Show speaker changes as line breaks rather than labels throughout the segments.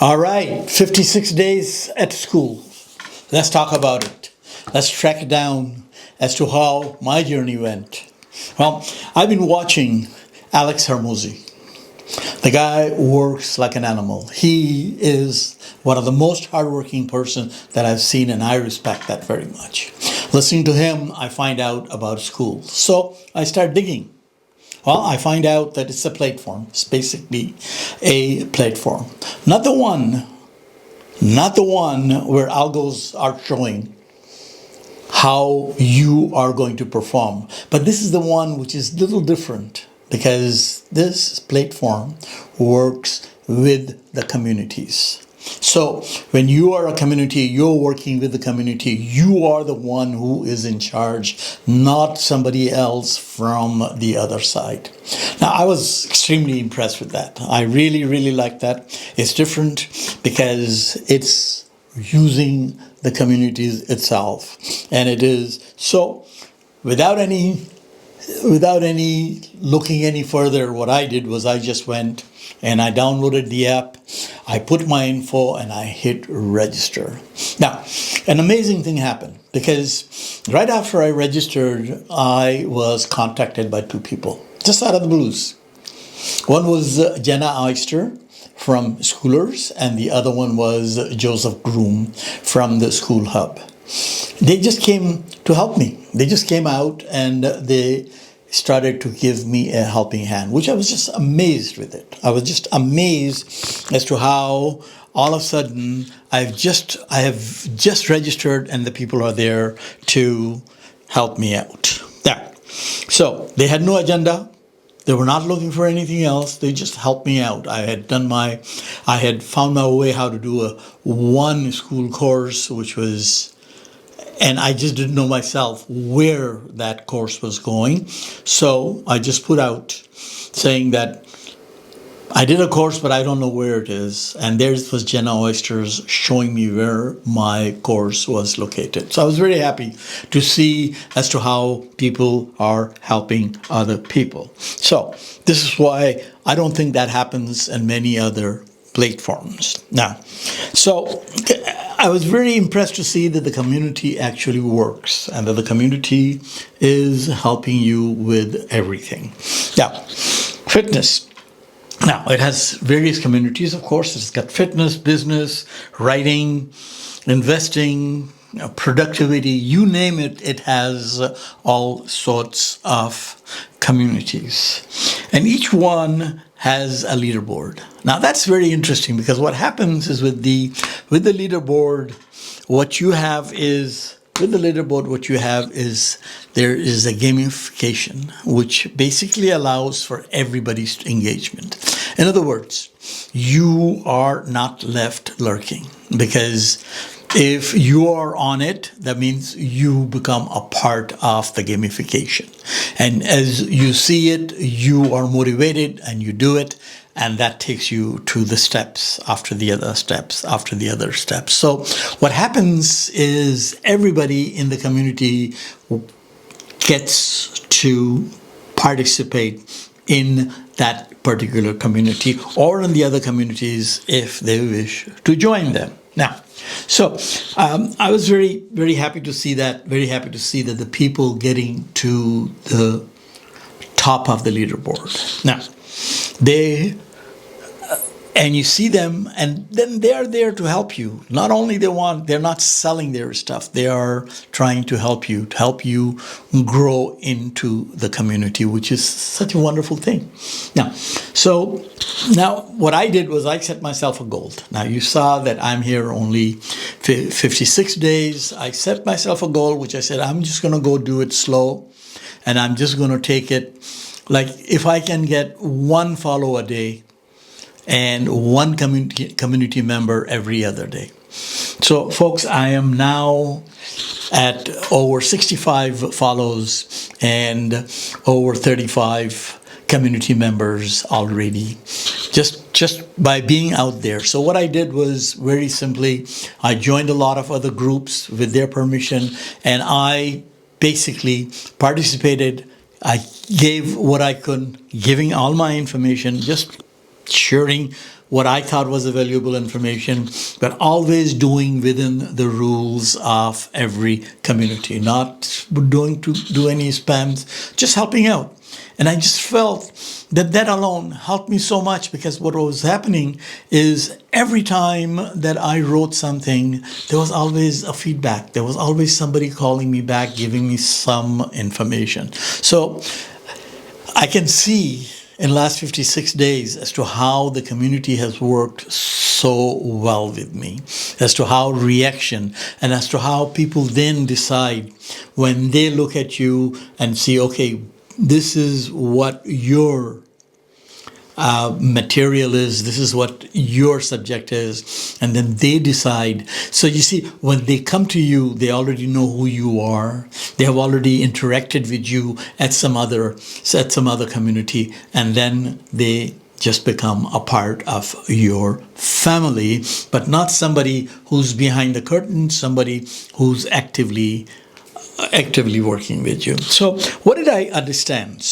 All right, 56 days at school. Let's talk about it. Let's track it down as to how my journey went. Well, I've been watching Alex Hormozi. The guy works like an animal. He is one of the most hardworking person that I've seen, and I respect that very much. Listening to him, I find out about Skool. So I start digging. Well, I find out that it's a platform. It's basically a platform. Not the one where algos are showing how you are going to perform. But this is the one which is a little different because this platform works with the communities. So when you are a community, you're working with the community, you are the one who is in charge, not somebody else from the other side. Now, I was extremely impressed with that. I really, really like that. It's different because it's using the communities itself. And it is so without any looking any further, what I did was I just went and I downloaded the app, I put my info, and I hit register. Now, an amazing thing happened because right after I registered, I was contacted by two people, just out of the blues. One was Jenna Oyster from Schoolers, and the other one was Joseph Groom from the School Hub. They just came to help me. They just came out and they started to give me a helping hand, which I was just amazed with it. I was just amazed as to how all of a sudden I have just registered and the people are there to help me out. There. So they had no agenda. They were not looking for anything else. They just helped me out. I had found my way how to do one school course, and I just didn't know myself where that course was going. So I just put out saying that I did a course, but I don't know where it is. And there was Jenna Oysters showing me where my course was located. So I was very happy to see as to how people are helping other people. So this is why I don't think that happens in many other platforms. Now, so I was very impressed to see that the community actually works and that the community is helping you with everything. Now, fitness. Now, it has various communities, of course. It's got fitness, business, writing, investing, productivity, you name it, it has all sorts of communities. And each one has a leaderboard. Now, that's very interesting because what happens is with the leaderboard, what you have is there is a gamification, which basically allows for everybody's engagement. In other words, you are not left lurking because if you are on it, that means you become a part of the gamification. And as you see it, you are motivated and you do it. And that takes you to the steps after the other steps after the other steps. So what happens is everybody in the community gets to participate in that particular community or in the other communities if they wish to join them. Now, so I was very, very happy to see that, the people getting to the top of the leaderboard. Now, and you see them, and then they are there to help you. Not only they're not selling their stuff, they are trying to help you grow into the community, which is such a wonderful thing. Now, what I did was I set myself a goal. Now, you saw that I'm here only 56 days. I set myself a goal, which I said, I'm just going to go do it slow, and I'm just going to take it, like if I can get one follow a day, and one community member every other day. So, folks, I am now at over 65 follows and over 35 community members already, just by being out there. So what I did was very simply, I joined a lot of other groups with their permission, and I basically participated. I gave what I could, giving all my information, just sharing what I thought was a valuable information, but always doing within the rules of every community, not doing to do any spams, just helping out. And I just felt that that alone helped me so much, because what was happening is every time that I wrote something, there was always a feedback. There was always somebody calling me back, giving me some information. So I can see in the last 56 days as to how the community has worked so well with me, as to how reaction, and as to how people then decide when they look at you and see, okay, this is what your material is, this is what your subject is, and then they decide. So you see, when they come to you, they already know who you are. They have already interacted with you at some other community, and then they just become a part of your family, but not somebody who's behind the curtain, somebody who's actively working with you. So what did I understand?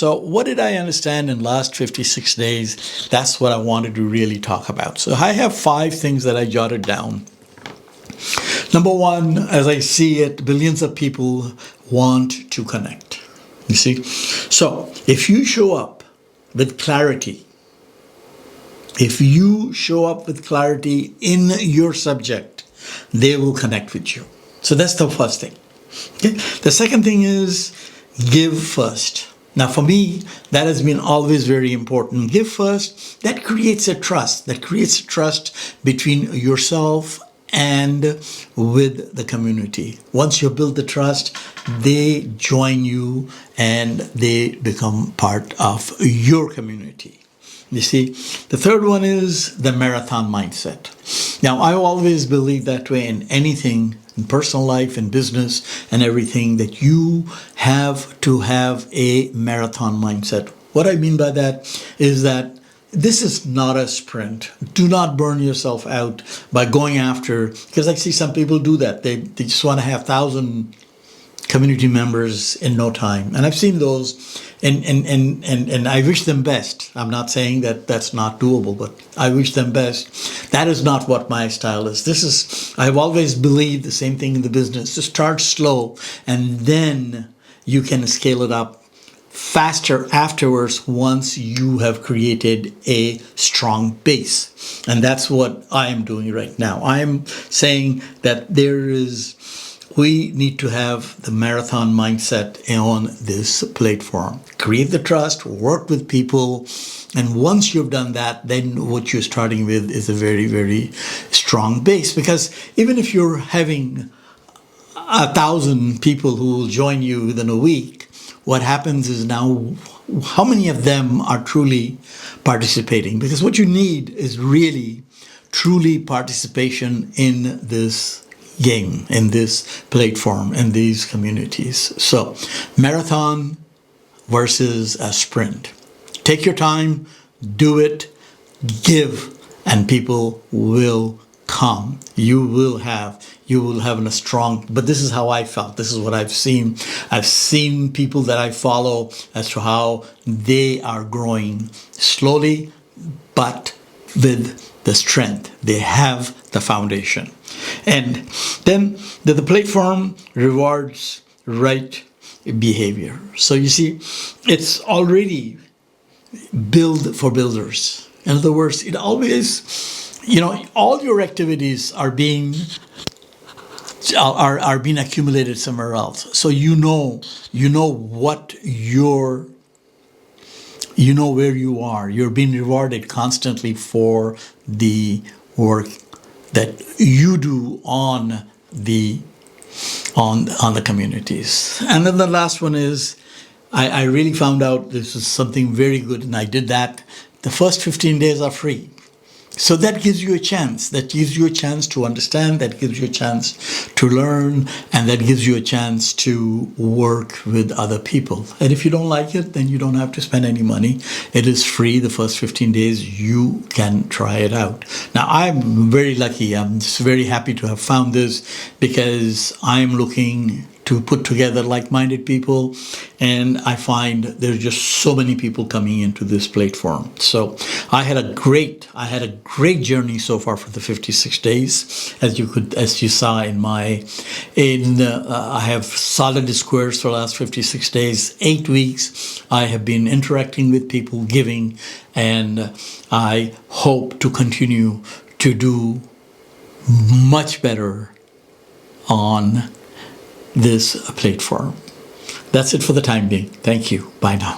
In the last 56 days? That's what I wanted to really talk about. So I have 5 things that I jotted down. Number 1, as I see it, billions of people want to connect. You see? So if you show up with clarity, in your subject, they will connect with you. So that's the first thing. Okay. The second thing is give first. Now, for me, that has been always very important. Give first. That creates a trust. Between yourself and with the community. Once you build the trust, they join you and they become part of your community. You see, the third one is the marathon mindset. Now, I always believe that way in anything, in personal life, in business, and everything, that you have to have a marathon mindset. What I mean by that is that this is not a sprint. Do not burn yourself out by going after, because I see some people do that. They just want to have 1,000 community members in no time. And I've seen those, and I wish them best. I'm not saying that that's not doable, but I wish them best. That is not what my style is. I've always believed the same thing in the business. Just start slow, and then you can scale it up faster afterwards once you have created a strong base. And that's what I am doing right now. I'm saying that we need to have the marathon mindset on this platform. Create the trust, work with people, and once you've done that, then what you're starting with is a very, very strong base. Because even if you're having 1,000 people who will join you within a week, what happens is now, how many of them are truly participating? Because what you need is really, truly participation in this game, in this platform, in these communities. So, marathon versus a sprint. Take your time, do it, give, and people will come. You will have a strong, but this is how I felt. This is what I've seen. I've seen people that I follow as to how they are growing slowly, but with the strength. They have the foundation. And then the platform rewards right behavior. So you see, it's already build for builders. In other words, it always, all your activities are being accumulated somewhere else. So you know where you are. You're being rewarded constantly for the work that you do on the communities. And then the last one is, I really found out this is something very good, and I did that. The first 15 days are free. So that gives you a chance. That gives you a chance to understand. That gives you a chance to learn. And that gives you a chance to work with other people. And if you don't like it, then you don't have to spend any money. It is free. The first 15 days, you can try it out. Now, I'm very lucky. I'm just very happy to have found this, because I'm looking to put together like-minded people, and I find there's just so many people coming into this platform. So I had a great journey so far for the 56 days. As you saw I have solid squares for the last 56 days, 8 weeks. I have been interacting with people, giving, and I hope to continue to do much better on this platform. That's it for the time being. Thank you. Bye now.